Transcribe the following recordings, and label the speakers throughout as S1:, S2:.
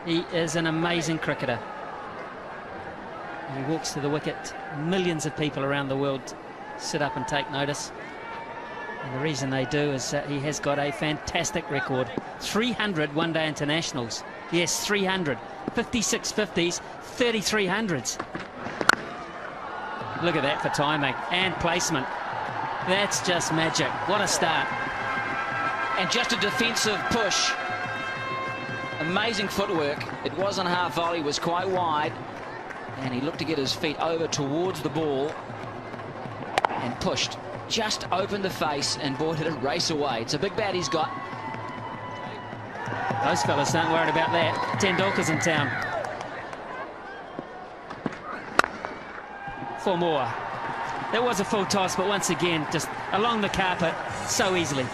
S1: He is an amazing cricketer. He walks to the wicket. Millions of people around the world sit up and take notice. And the reason they do is that he has got a fantastic record. 300 one-day internationals. Yes, 300. 56 50s, 33 hundreds. Look at that for timing and placement. That's just magic. What a start.
S2: And just a defensive push. Amazing footwork. It wasn't half volley, was quite wide. And he looked to get his feet over towards the ball and pushed. Just opened the face and boy did it race away. It's a big bat he's got.
S1: Those fellas aren't worried about that. Tendulkar's in town. 4 more. That was a full toss, but once again, just along the carpet so easily.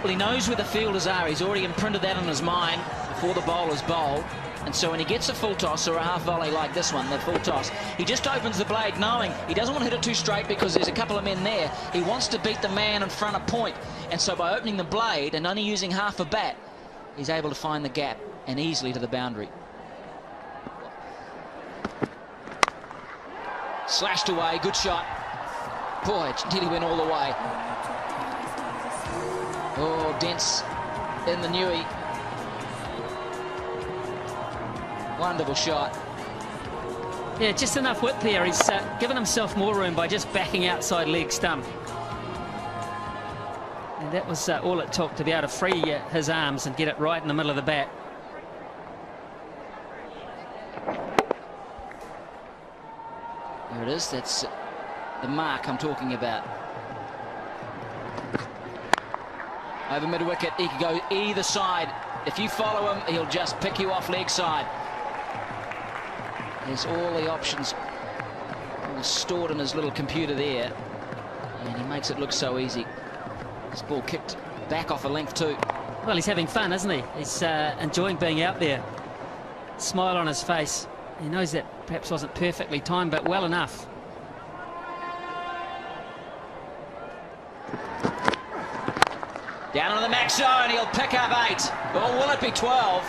S2: Well, he knows where the fielders are. He's already imprinted that on his mind before the bowler's bowled. And so when he gets a full toss or a half volley like this one, the full toss, he just opens the blade knowing he doesn't want to hit it too straight because there's a couple of men there. He wants to beat the man in front of point. And so by opening the blade and only using half a bat, he's able to find the gap and easily to the boundary. Slashed away, good shot. Boy, it nearly went all the way. Oh, dense in the newie. Wonderful shot.
S1: Yeah, just enough width there. He's given himself more room by just backing outside leg stump. And that was all it took to be able to free his arms and get it right in the middle of the bat.
S2: There it is. That's the mark I'm talking about. Over mid-wicket, he could go either side. If you follow him, he'll just pick you off leg side. There's all the options all stored in his little computer there. And he makes it look so easy. This ball kicked back off a length too.
S1: Well, he's having fun, isn't he? He's enjoying being out there. Smile on his face. He knows that perhaps wasn't perfectly timed, but well enough.
S2: Down on the max zone, he'll pick up 8. Or will it be 12?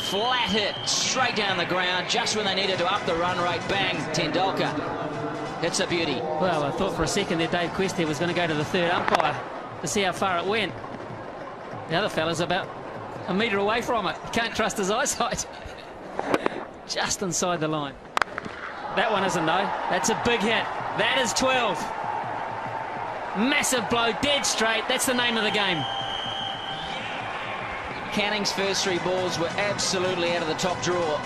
S2: Flat hit, straight down the ground, just when they needed to up the run rate. Bang, Tendulkar. It's a beauty.
S1: Well, I thought for a second there Dave Questy was going to go to the third umpire to see how far it went. The other fella's about a metre away from it. Can't trust his eyesight. Just inside the line. That one isn't, though. That's a big hit. That is 12. Massive blow, dead straight. That's the name of the game.
S2: Canning's first 3 balls were absolutely out of the top drawer.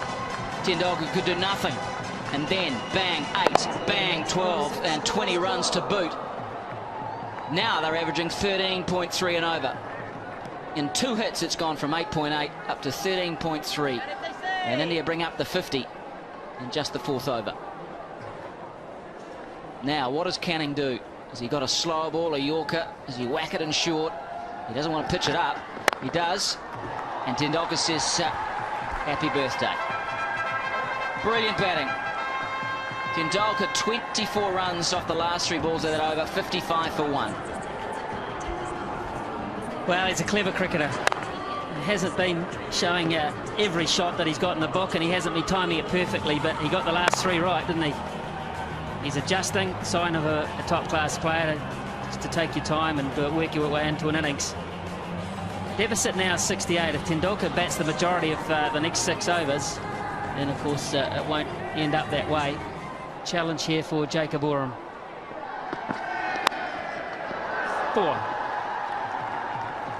S2: Tendulkar could do nothing. And then, bang, 8, bang, 12, and 20 runs to boot. Now they're averaging 13.3 and over. In 2 hits, it's gone from 8.8 up to 13.3. And India bring up the 50 in just the 4th over. Now, what does Canning do? Has he got a slower ball, a Yorker? Does he whack it in short? He doesn't want to pitch it up. He does. And Tendulkar says, happy birthday. Brilliant batting. Tendulkar 24 runs off the last 3 balls of that over, 55 for 1.
S1: Well, he's a clever cricketer. He hasn't been showing every shot that he's got in the book, and he hasn't been timing it perfectly, but he got the last 3 right, didn't he? He's adjusting, sign of a top-class player, just to take your time and work your way into an innings. Deficit now is 68. If Tendulkar bats the majority of the next 6 overs, then of course it won't end up that way. Challenge here for Jacob Oram. 4.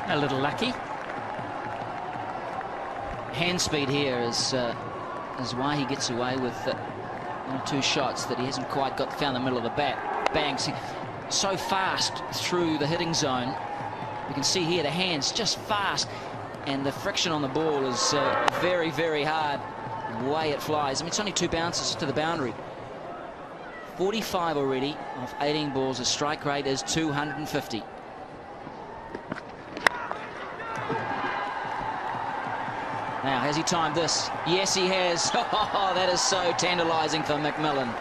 S1: A little lucky.
S2: Hand speed here is why he gets away with 1 or 2 shots that he hasn't quite found the middle of the bat. Bangs so fast through the hitting zone. You can see here the hands just fast, and the friction on the ball is very, very hard. The way it flies. I mean, it's only 2 bounces to the boundary. 45 already off 18 balls. His strike rate is 250. Now, has he timed this? Yes, he has. Oh, that is so tantalising for McMillan.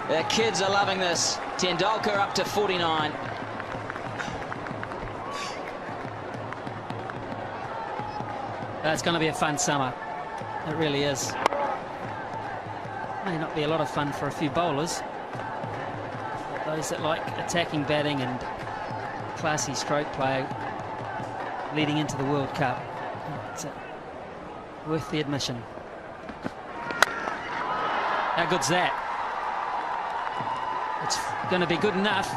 S2: The kids are loving this. Tendulkar up to 49.
S1: It's going to be a fun summer. It really is. May not be a lot of fun for a few bowlers. But those that like attacking batting and classy stroke play leading into the World Cup, it's worth the admission. How good's that? It's going to be good enough.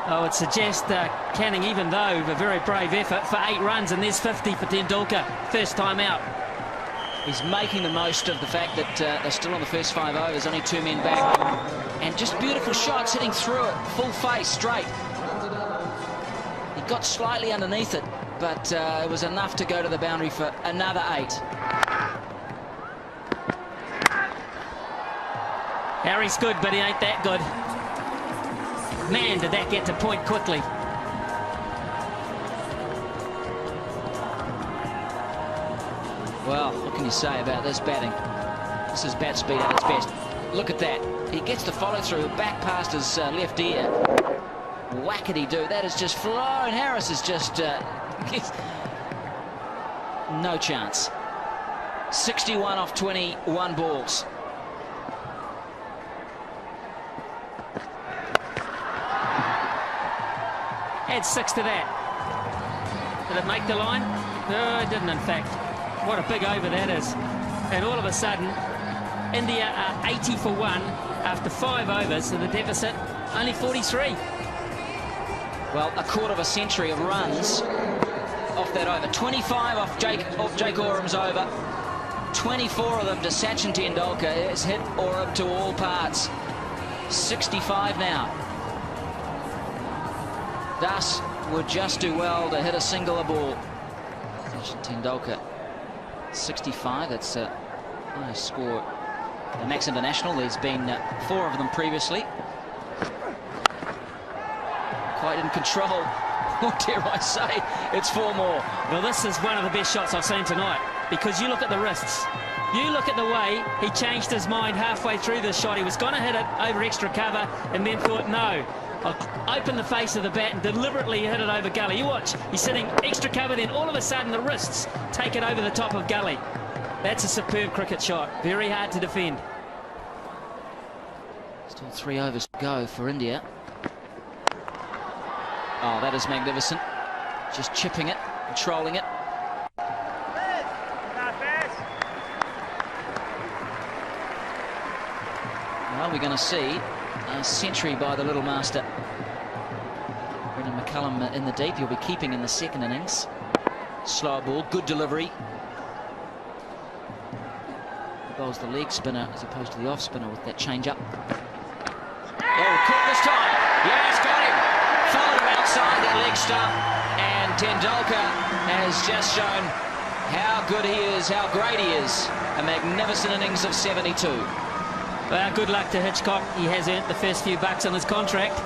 S1: I would suggest Canning, even though a very brave effort, for 8 runs, and there's 50 for Tendulkar, first time out.
S2: He's making the most of the fact that they're still on the first 5 overs, only 2 men back. And just beautiful shots, hitting through it, full face, straight. He got slightly underneath it, but it was enough to go to the boundary for another 8.
S1: Harry's good, but he ain't that good. Man, did that get to point quickly.
S2: Well, what can you say about this batting? This is bat speed at its best. Look at that. He gets the follow through, back past his left ear. Whackety-doo. That is just flown. Harris is just... no chance. 61 off 21 balls.
S1: Add 6 to that. Did it make the line? No, it didn't, in fact. What a big over that is. And all of a sudden, India are 80 for 1 after 5 overs, so the deficit only 43.
S2: Well, a quarter of a century of runs off that over. 25 off Jake Oram's over. 24 of them to Sachin Tendulkar. Has hit Oram to all parts. 65 now. Das would just do well to hit a singular ball. Sachin Tendulkar, 65. That's a nice score. The Max International, there's been 4 of them previously. Quite in control. Or dare I say, it's 4 more.
S1: Well, this is one of the best shots I've seen tonight, because you look at the wrists. You look at the way he changed his mind halfway through this shot. He was going to hit it over extra cover and then thought, no, I'll open the face of the bat and deliberately hit it over gully. You watch, he's sitting extra cover, then all of a sudden the wrists take it over the top of gully. That's a superb cricket shot. Very hard to defend.
S2: Still 3 overs to go for India. Oh, that is magnificent. Just chipping it, controlling it. Well, we're going to see a century by the little master. Brendan McCullum in the deep. He'll be keeping in the second innings. Slow ball, good delivery. He bowls the leg spinner as opposed to the off spinner with that change up. Oh, caught this time. Yes, got him. Followed him outside that leg stump. And Tendulkar has just shown how good he is, how great he is. A magnificent innings of 72.
S1: Well, good luck to Hitchcock. He has earned the first few bucks on his contract.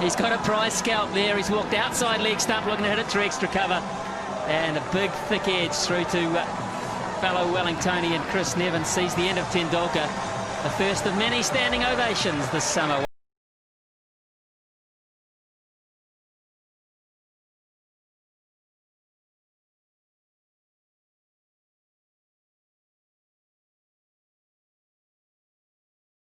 S1: He's got a prize scalp there. He's walked outside leg stump looking to hit it through extra cover. And a big thick edge through to fellow Wellingtonian Chris Nevin sees the end of Tendulkar. The first of many standing ovations this summer.